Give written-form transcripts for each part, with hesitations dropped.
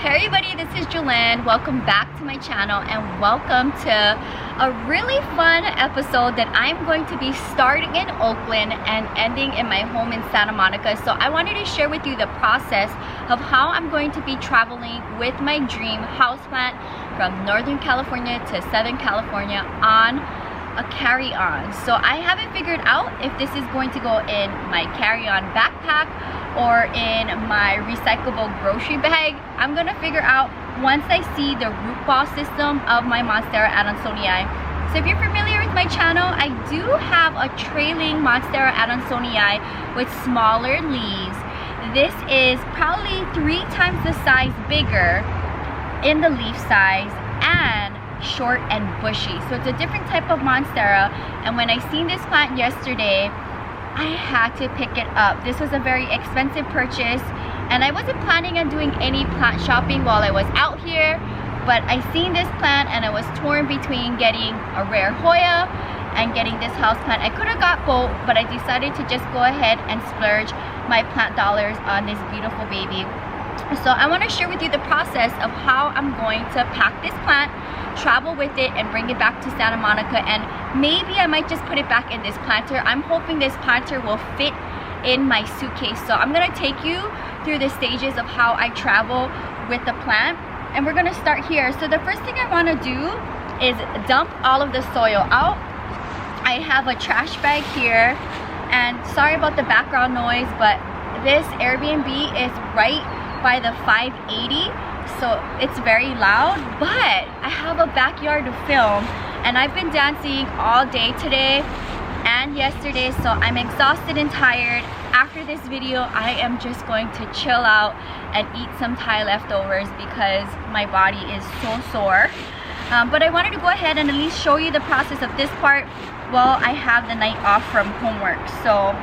Hey everybody, this is Jewelyn. Welcome back to my channel and welcome to a really fun episode that I'm going to be starting in Oakland and ending in my home in Santa Monica. So I wanted to share with you the process of how I'm going to be traveling with my dream houseplant from Northern California to Southern California on a carry-on. So I haven't figured out if this is going to go in my carry-on backpack or in my recyclable grocery bag. I'm gonna figure out once I see the root ball system of my Monstera Adansonii. So if you're familiar with my channel, I do have a trailing Monstera Adansonii with smaller leaves. This is probably 3 times the size bigger in the leaf size and short and bushy. So it's a different type of Monstera, and when I seen this plant yesterday, I had to pick it up. This was a very expensive purchase and I wasn't planning on doing any plant shopping while I was out here, but I seen this plant and I was torn between getting a rare Hoya and getting this house plant. I could have got both, but I decided to just go ahead and splurge my plant dollars on this beautiful baby. So I want to share with you the process of how I'm going to pack this plant, travel with it, and bring it back to Santa Monica, and maybe I might just put it back in this planter. I'm hoping this planter will fit in my suitcase. So I'm going to take you through the stages of how I travel with the plant, and we're going to start here. So the first thing I want to do is dump all of the soil out. I have a trash bag here, and sorry about the background noise, but this Airbnb is right by the 580, so it's very loud, but I have a backyard to film, and I've been dancing all day today and yesterday, so I'm exhausted and tired. After this video, I am just going to chill out and eat some Thai leftovers because my body is so sore. But I wanted to go ahead and at least show you the process of this part while I have the night off from homework. So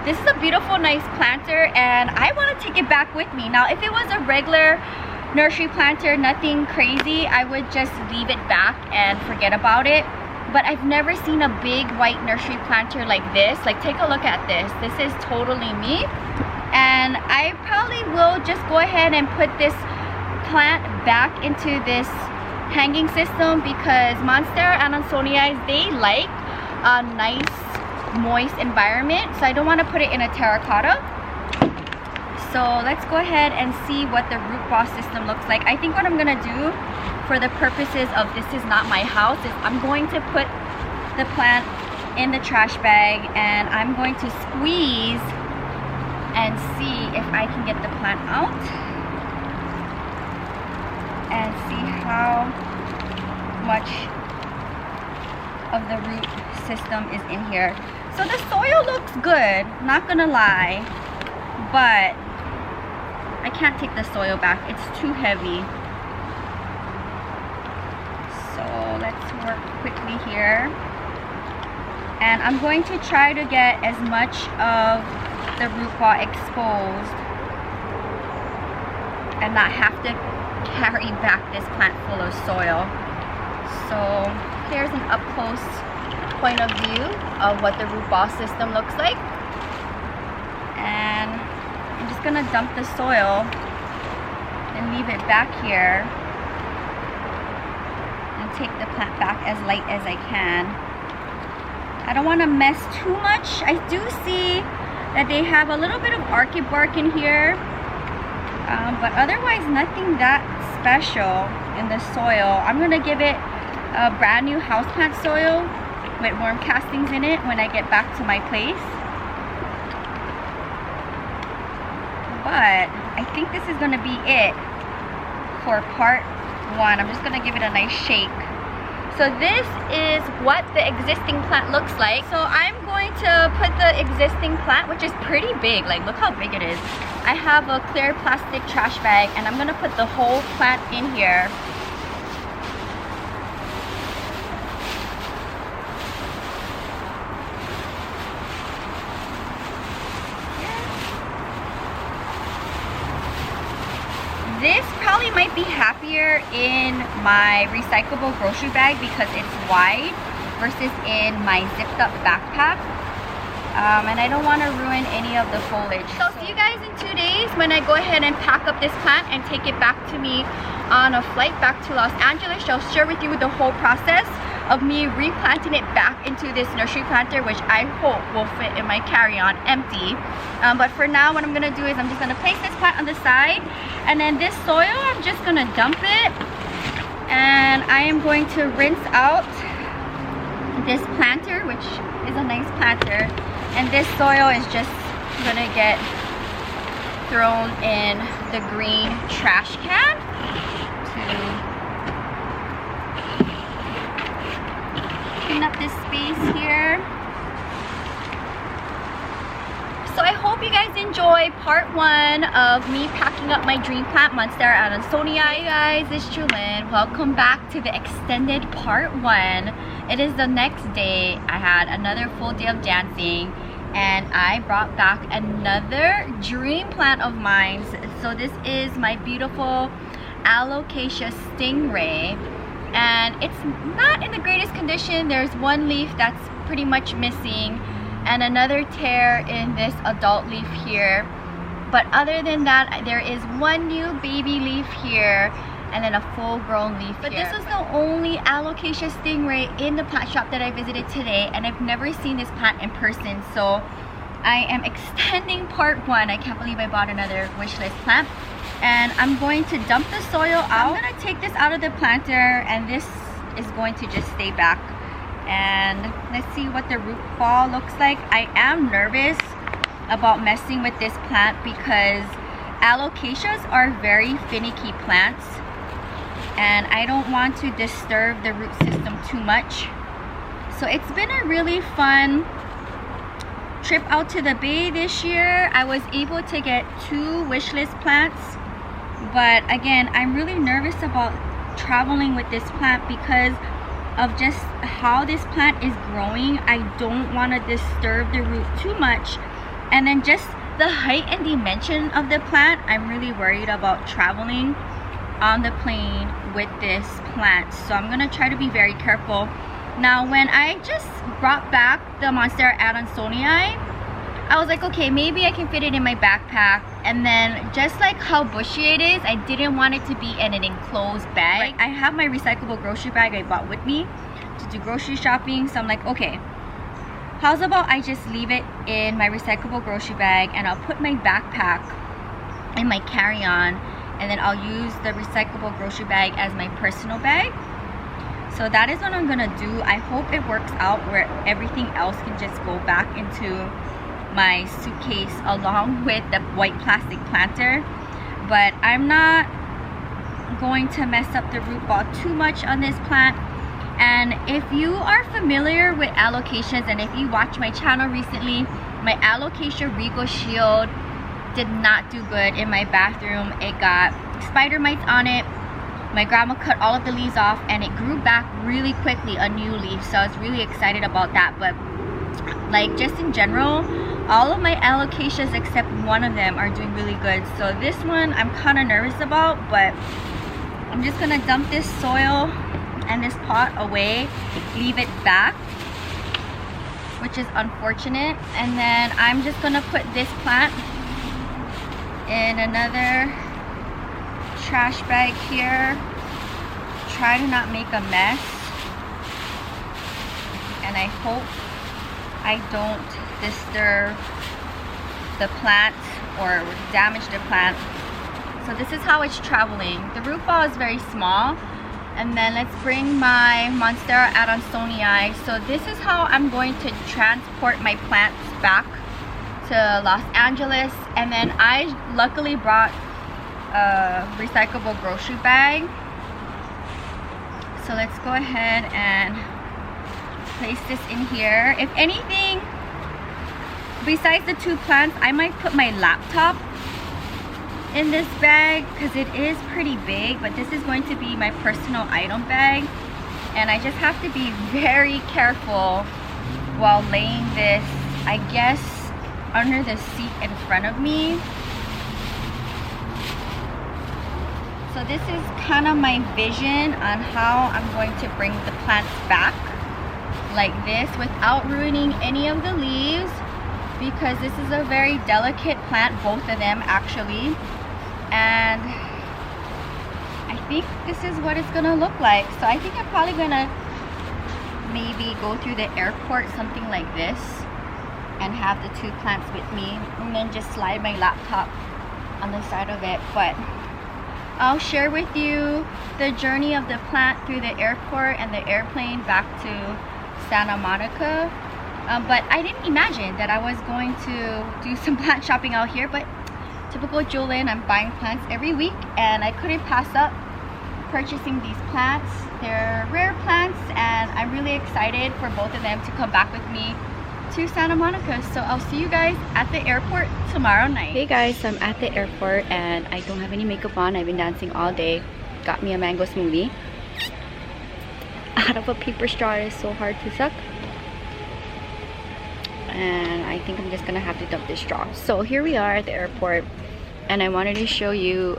this is a beautiful, nice planter, and I want to take it back with me. Now, if it was a regular nursery planter, nothing crazy, I would just leave it back and forget about it. But I've never seen a big white nursery planter like this. Like, take a look at this. This is totally me. And I probably will just go ahead and put this plant back into this hanging system because Monstera Adansonii, they like a nice moist environment, so I don't want to put it in a terracotta. So let's go ahead and see what the root ball system looks like. I think what I'm gonna do for the purposes of this is not my house is I'm going to put the plant in the trash bag and I'm going to squeeze and see if I can get the plant out and see how much of the root system is in here. So the soil looks good, not gonna lie, but I can't take the soil back. It's too heavy. So let's work quickly here. And I'm going to try to get as much of the root ball exposed and not have to carry back this plant full of soil. So here's an up close point of view of what the root ball system looks like, and I'm just gonna dump the soil and leave it back here and take the plant back as light as I can. I don't want to mess too much. I do see that they have a little bit of orchid bark in here, but otherwise nothing that special in the soil. I'm gonna give it a brand new houseplant soil with worm castings in it when I get back to my place. But I think this is going to be it for part 1. I'm just going to give it a nice shake. So this is what the existing plant looks like. So I'm going to put the existing plant, which is pretty big, like look how big it is. I have a clear plastic trash bag and I'm going to put the whole plant in here. This probably might be happier in my recyclable grocery bag because it's wide versus in my zipped up backpack. and I don't want to ruin any of the foliage. So I'll see you guys in 2 days when I go ahead and pack up this plant and take it back to me on a flight back to Los Angeles. I'll share with you the whole process of me replanting it back into this nursery planter, which I hope will fit in my carry-on empty. But for now, what I'm gonna do is I'm just gonna place this plant on the side, and then this soil, I'm just gonna dump it, and I am going to rinse out this planter, which is a nice planter, and this soil is just gonna get thrown in the green trash can to clean up this space here. So I hope you guys enjoy part 1 of me packing up my dream plant, MONSTERA Adansonii. Hey guys, it's Jewelyn. Welcome back to the extended part 1. It is the next day. I had another full day of dancing, and I brought back another dream plant of mine. So this is my beautiful Alocasia Stingray, and it's not in the greatest condition. There's one leaf that's pretty much missing and another tear in this adult leaf here, but other than that, there is one new baby leaf here and then a full-grown leaf here. But this is the only Alocasia Stingray in the plant shop that I visited today, and I've never seen this plant in person, so I am extending part 1. I can't believe I bought another wish list plant, and I'm going to dump the soil out. I'm gonna take this out of the planter, and this is going to just stay back. And let's see what the root ball looks like. I am nervous about messing with this plant because alocasias are very finicky plants, and I don't want to disturb the root system too much. So it's been a really fun trip out to the bay this year. I was able to get 2 wish list plants, but again, I'm really nervous about traveling with this plant because of just how this plant is growing. I don't want to disturb the root too much, and then just the height and dimension of the plant, I'm really worried about traveling on the plane with this plant, so I'm gonna try to be very careful. Now when I just brought back the MONSTERA Adansonii, I was like, okay, maybe I can fit it in my backpack. And then just like how bushy it is, I didn't want it to be in an enclosed bag. I have my recyclable grocery bag I bought with me to do grocery shopping, so I'm like, okay, how's about I just leave it in my recyclable grocery bag, and I'll put my backpack in my carry-on, and then I'll use the recyclable grocery bag as my personal bag. So that is what I'm gonna do. I hope it works out where everything else can just go back into my suitcase along with the white plastic planter, but I'm not going to mess up the root ball too much on this plant. And if you are familiar with alocasias, and if you watched my channel recently, my Alocasia Regal Shield did not do good in my bathroom. It got spider mites on it. My grandma cut all of the leaves off, and it grew back really quickly, a new leaf, so I was really excited about that. But like, just in general, all of my alocasias except one of them are doing really good. So this one I'm kind of nervous about, but I'm just gonna dump this soil and this pot away, leave it back, which is unfortunate. And then I'm just gonna put this plant in another trash bag here. Try to not make a mess, and I hope I don't disturb the plant or damage the plant. So this is how it's traveling. The root ball is very small. And then let's bring my MONSTERA Adansonii. So this is how I'm going to transport my plants back to Los Angeles. And then I luckily brought a recyclable grocery bag. So let's go ahead and place this in here. If anything, besides the 2 plants, I might put my laptop in this bag because it is pretty big, but this is going to be my personal item bag, and I just have to be very careful while laying this, I guess, under the seat in front of me. So this is kind of my vision on how I'm going to bring the plants back like this without ruining any of the leaves, because this is a very delicate plant, both of them actually, and I think this is what it's gonna look like. So I think I'm probably gonna maybe go through the airport, something like this, and have the 2 plants with me, and then just slide my laptop on the side of it. But I'll share with you the journey of the plant through the airport and the airplane back to Santa Monica. But I didn't imagine that I was going to do some plant shopping out here, but typical Jewelyn, I'm buying plants every week, and I couldn't pass up purchasing these plants. They're rare plants, and I'm really excited for both of them to come back with me to Santa Monica. So I'll see you guys at the airport tomorrow night. Hey guys, I'm at the airport and I don't have any makeup on. I've been dancing all day. Got me a mango smoothie out of a paper straw. It is so hard to suck, and I think I'm just gonna have to dump this straw. So here we are at the airport, and I wanted to show you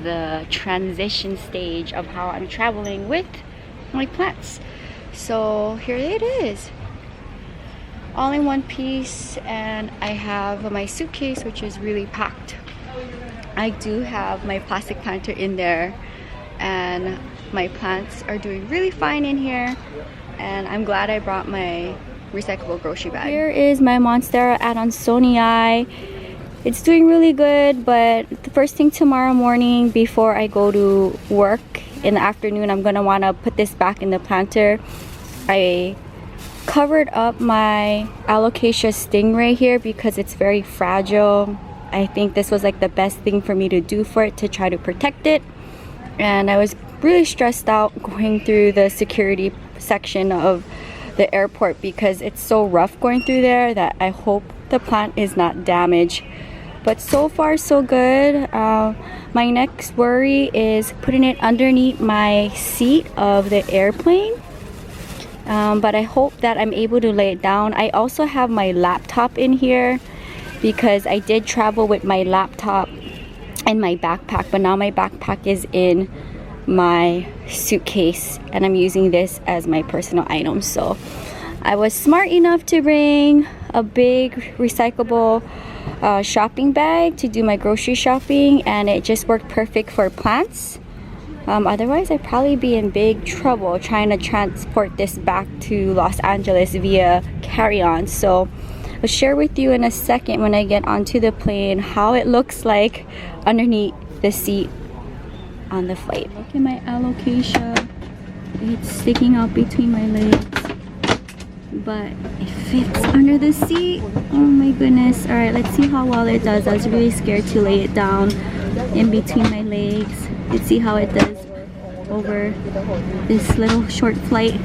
the transition stage of how I'm traveling with my plants. So here it is, all in one piece, and I have my suitcase, which is really packed. I do have my plastic planter in there, and my plants are doing really fine in here, and I'm glad I brought my recyclable grocery bag. Here is my MONSTERA Adansonii. It's doing really good, but the first thing tomorrow morning before I go to work in the afternoon, I'm gonna wanna put this back in the planter. I covered up my Alocasia stingray here because it's very fragile. I think this was like the best thing for me to do for it, to try to protect it. And I was really stressed out going through the security section of the airport because it's so rough going through there that I hope the plant is not damaged. But so far so good. My next worry is putting it underneath my seat of the airplane. But I hope that I'm able to lay it down. I also have my laptop in here because I did travel with my laptop and my backpack, but now my backpack is in my suitcase and I'm using this as my personal item. So I was smart enough to bring a big recyclable shopping bag to do my grocery shopping, and it just worked perfect for plants. Otherwise I'd probably be in big trouble trying to transport this back to Los Angeles via carry-on. So I'll share with you in a second when I get onto the plane how it looks like underneath the seat on the flight. Look at my alocasia. It's sticking out between my legs, but it fits under the seat. Oh my goodness. Alright, let's see how well it does. I was really scared to lay it down in between my legs. Let's see how it does over this little short flight.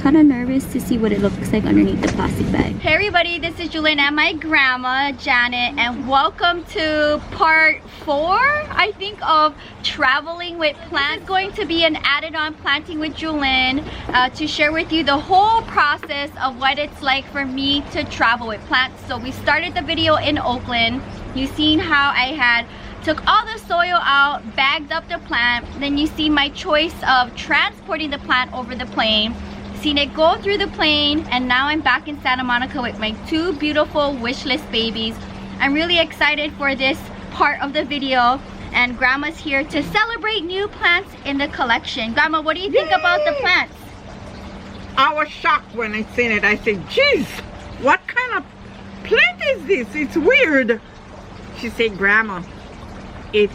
Kind of nervous to see what it looks like underneath the plastic bag. Hey everybody, this is Jewelyn and my grandma Janet, and welcome to part 4, I think, of traveling with plants. It's going to be an added on planting with Jewelyn to share with you the whole process of what it's like for me to travel with plants. So we started the video in Oakland. You've seen how I took all the soil out, bagged up the plant. Then you see my choice of transporting the plant over the plane. Seen it go through the plane, and now I'm back in Santa Monica with my 2 beautiful wish list babies. I'm really excited for this part of the video, and Grandma's here to celebrate new plants in the collection. Grandma, what do you think about the plants? I was shocked when I seen it. I said, geez, what kind of plant is this? It's weird. She said, Grandma, it's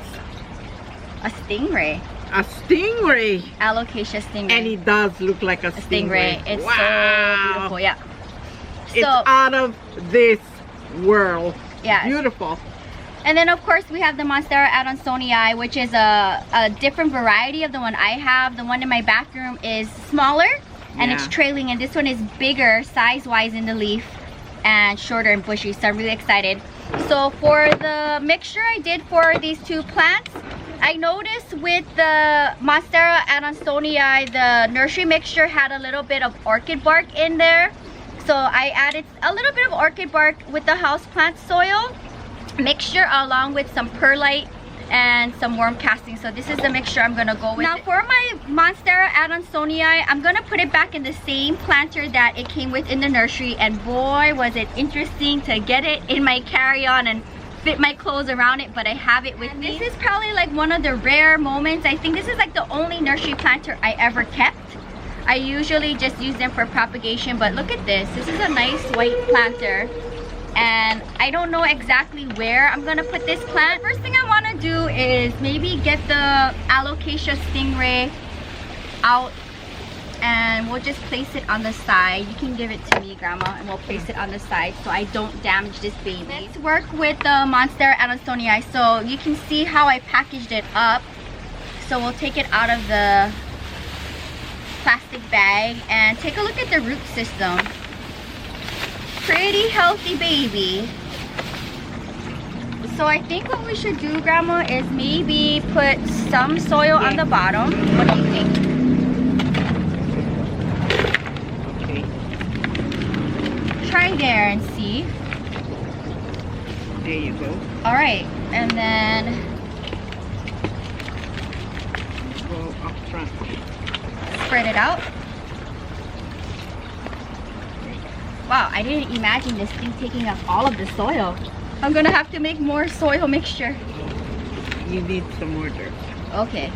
A stingray. a stingray. Alocasia stingray. And it does look like a stingray. It's wow. so beautiful, yeah. It's out of this world. Yeah. Beautiful. And then of course we have the MONSTERA Adansonii, which is a different variety of the one I have. The one in my bathroom is smaller and it's trailing, and this one is bigger size-wise in the leaf and shorter and bushy, so I'm really excited. So for the mixture I did for these 2 plants, I noticed with the MONSTERA Adansonii, the nursery mixture had a little bit of orchid bark in there. So I added a little bit of orchid bark with the houseplant soil mixture along with some perlite and some warm casting. So this is the mixture I'm gonna go with. Now for my Monstera Adansonii, I'm gonna put it back in the same planter that it came with in the nursery, and boy was it interesting to get it in my carry-on and fit my clothes around it, but I have it with me. This is probably like one of the rare moments. I think this is like the only nursery planter I ever kept. I usually just use them for propagation, but look at this. This is a nice white planter, and I don't know exactly where I'm gonna put this plant. First thing I want to do is maybe get the Alocasia Stingray out, and we'll just place it on the side. You can give it to me, Grandma, and we'll place it on the side so I don't damage this baby. Let's work with the Monstera Adansonii. So you can see how I packaged it up. So we'll take it out of the plastic bag and take a look at the root system. Pretty healthy baby. So I think what we should do, Grandma, is maybe put some soil on the bottom. What do you think? Try there and see. There you go. All right, and then Go up front. spread it out. Wow, I didn't imagine this thing taking up all of the soil. I'm gonna have to make more soil mixture. You need some more dirt. Okay.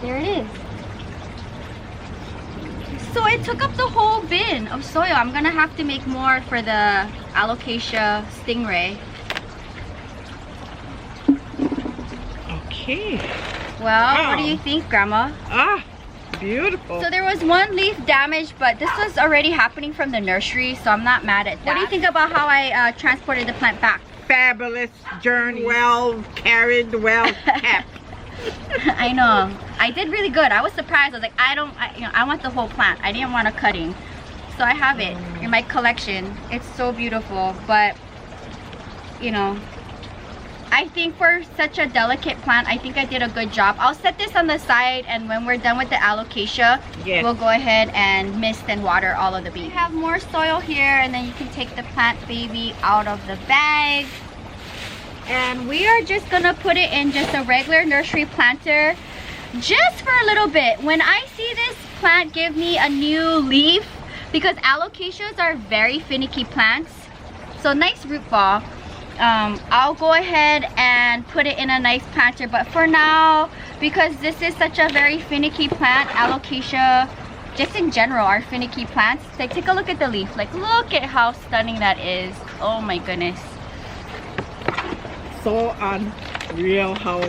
There it is. So it took up the whole bin of soil. I'm gonna have to make more for the Alocasia Stingray. Okay. Well, what do you think, Grandma? Ah, beautiful. So there was one leaf damage, but this was already happening from the nursery, so I'm not mad at that. What do you think about how I transported the plant back? Fabulous journey. Well carried, well kept. I know. I did really good. I was surprised. I was like, I want the whole plant. I didn't want a cutting. So I have it in my collection. It's so beautiful, but you know, I think for such a delicate plant, I think I did a good job. I'll set this on the side, and when we're done with the Alocasia, we'll go ahead and mist and water all of the babies. We have more soil here, and then you can take the plant baby out of the bag. And we are just gonna put it in just a regular nursery planter just for a little bit. When I see this plant give me a new leaf, because Alocasias are very finicky plants, so nice root ball. I'll go ahead and put it in a nice planter, but for now, because this is such a very finicky plant, Alocasia, just in general, are finicky plants. Like, take a look at the leaf. Like, look at how stunning that is. Oh my goodness. So unreal how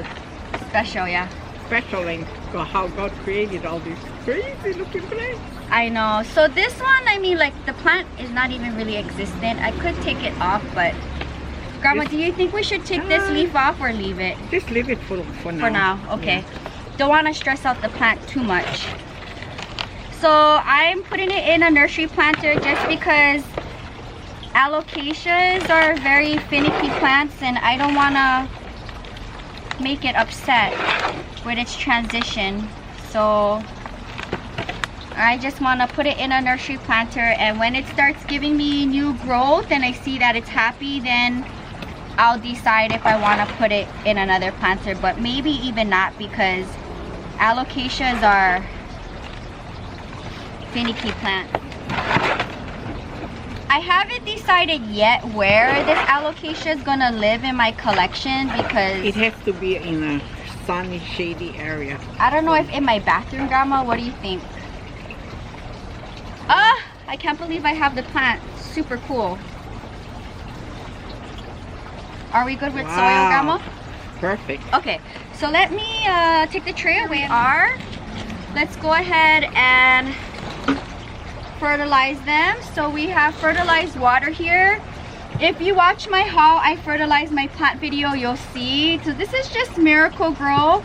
Special, yeah. special and how God created all these crazy looking plants. I know. So this one, I mean, like, the plant is not even really existent. I could take it off, but Grandma, do you think we should take this leaf off or leave it? Just leave it for now. For now, okay. Don't want to stress out the plant too much. So I'm putting it in a nursery planter just because Alocasias are very finicky plants, and I don't want to make it upset with its transition. So I just want to put it in a nursery planter, and when it starts giving me new growth and I see that it's happy, then I'll decide if I want to put it in another planter, but maybe even not, because Alocasias are finicky plants. I haven't decided yet where this Alocasia is gonna live in my collection, because it has to be in a sunny, shady area. I don't know if in my bathroom, Grandma. What do you think? Ah, I can't believe I have the plant. Super cool. Are we good with soil, Grandma? Perfect. Okay, so let me take the tray away. Let's go ahead and fertilize them. So we have fertilized water here. If you watch my how I fertilize my plant video, you'll see. So this is just Miracle Grow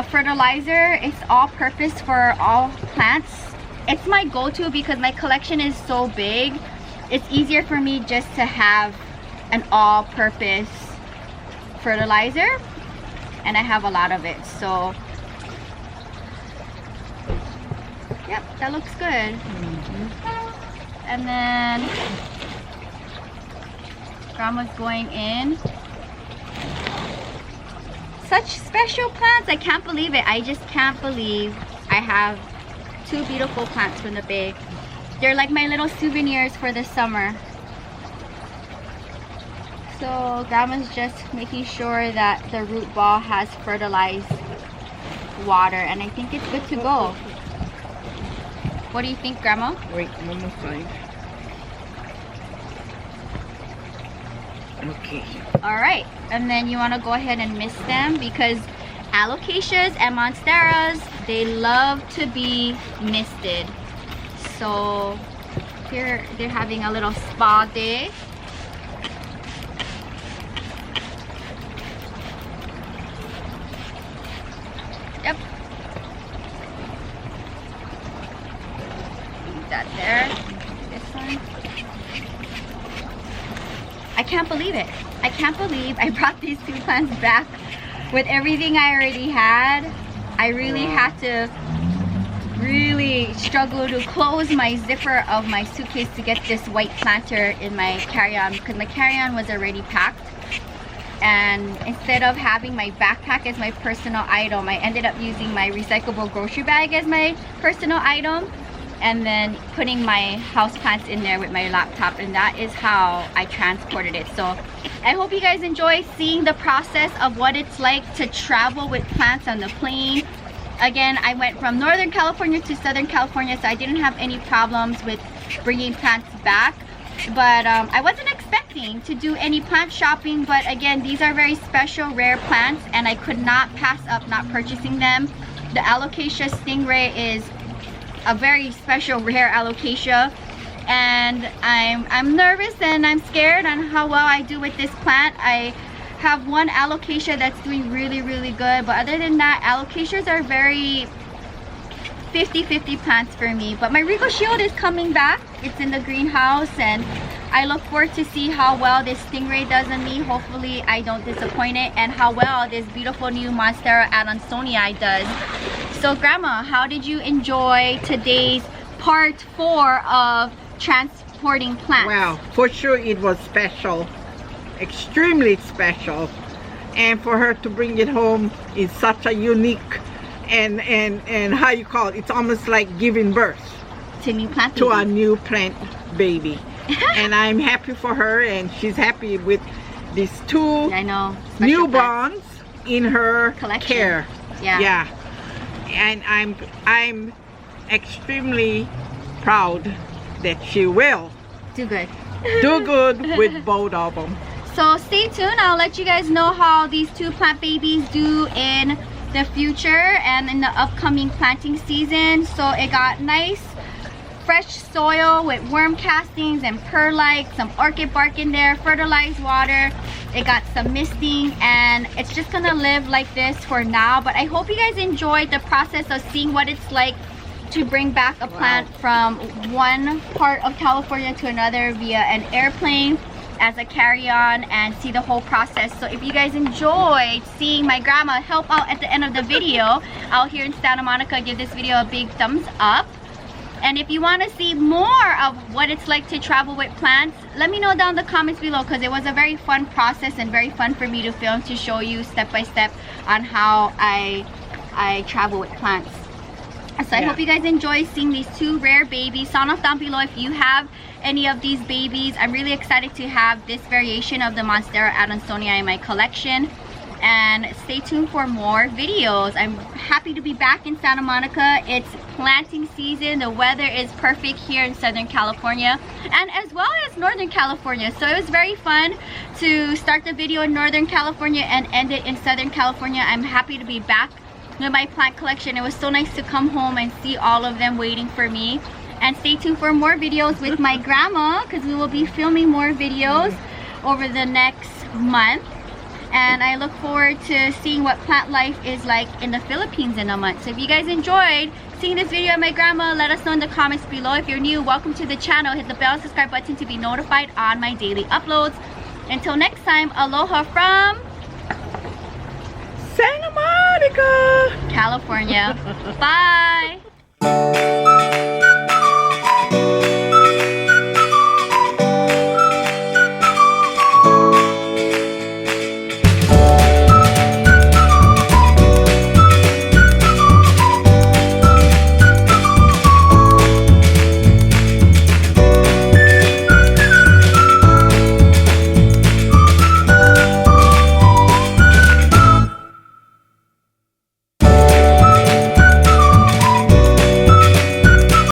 fertilizer. It's all purpose for all plants. It's my go-to because my collection is so big. It's easier for me just to have an all-purpose fertilizer, and I have a lot of it. So yep, that looks good. And then Grandma's going in. Such special plants. I can't believe it. I just can't believe I have two beautiful plants from the bag. They're like my little souvenirs for the summer. So Grandma's just making sure that the root ball has fertilized water, and I think it's good to go. What do you think, Grandma? Wait, one more side. Okay. Alright, and then you want to go ahead and mist them because alocasias and monsteras, they love to be misted. So here they're having a little spa day. Yep. Leave that there. This one. I can't believe it. I can't believe I brought these two plants back with everything I already had. I really had to struggle to close my zipper of my suitcase to get this white planter in my carry-on because my carry-on was already packed. And instead of having my backpack as my personal item, I ended up using my recyclable grocery bag as my personal item, and then putting my houseplants in there with my laptop, and that is how I transported it. So I hope you guys enjoy seeing the process of what it's like to travel with plants on the plane. Again, I went from Northern California to Southern California, so I didn't have any problems with bringing plants back. But I wasn't expecting to do any plant shopping, but again, these are very special, rare plants, and I could not pass up not purchasing them. The Alocasia Stingray is a very special, rare alocasia, and I'm nervous and I'm scared on how well I do with this plant. I have one alocasia that's doing really good, but other than that, alocasias are very 50-50 plants for me. But my Regal Shield is coming back. It's in the greenhouse, and I look forward to see how well this Stingray does on me. Hopefully I don't disappoint it, and how well this beautiful new Monstera Adansonii does. So Grandma, how did you enjoy today's part 4 of transporting plants? Wow, for sure it was special, extremely special, and for her to bring it home is such a unique and how you call it, it's almost like giving birth to new plant to a new plant baby. And I'm happy for her, and she's happy with these two newborns in her collection. Care. Yeah. And I'm extremely proud that she will do good with both of them. So stay tuned. I'll let you guys know how these two plant babies do in the future and in the upcoming planting season. So it got nice fresh soil with worm castings and perlite, some orchid bark in there, fertilized water. It got some misting, and it's just gonna live like this for now. But I hope you guys enjoyed the process of seeing what it's like to bring back a plant from one part of California to another via an airplane as a carry-on, and see the whole process. So if you guys enjoyed seeing my grandma help out at the end of the video out here in Santa Monica, give this video a big thumbs up. And if you want to see more of what it's like to travel with plants, let me know down in the comments below, because it was a very fun process and very fun for me to film, to show you step by step on how I travel with plants. So I hope you guys enjoy seeing these two rare babies. Sound off down below if you have any of these babies. I'm really excited to have this variation of the Monstera Adansonii in my collection. And stay tuned for more videos. I'm happy to be back in Santa Monica. It's planting season. The weather is perfect here in Southern California, and as well as Northern California. So it was very fun to start the video in Northern California and end it in Southern California. I'm happy to be back with my plant collection. It was so nice to come home and see all of them waiting for me. And stay tuned for more videos with my grandma, because we will be filming more videos over the next month. And I look forward to seeing what plant life is like in the Philippines in a month. So if you guys enjoyed seeing this video of my grandma, let us know in the comments below. If you're new, welcome to the channel. Hit the bell and subscribe button to be notified on my daily uploads. Until next time, aloha from Santa Monica, California. Bye.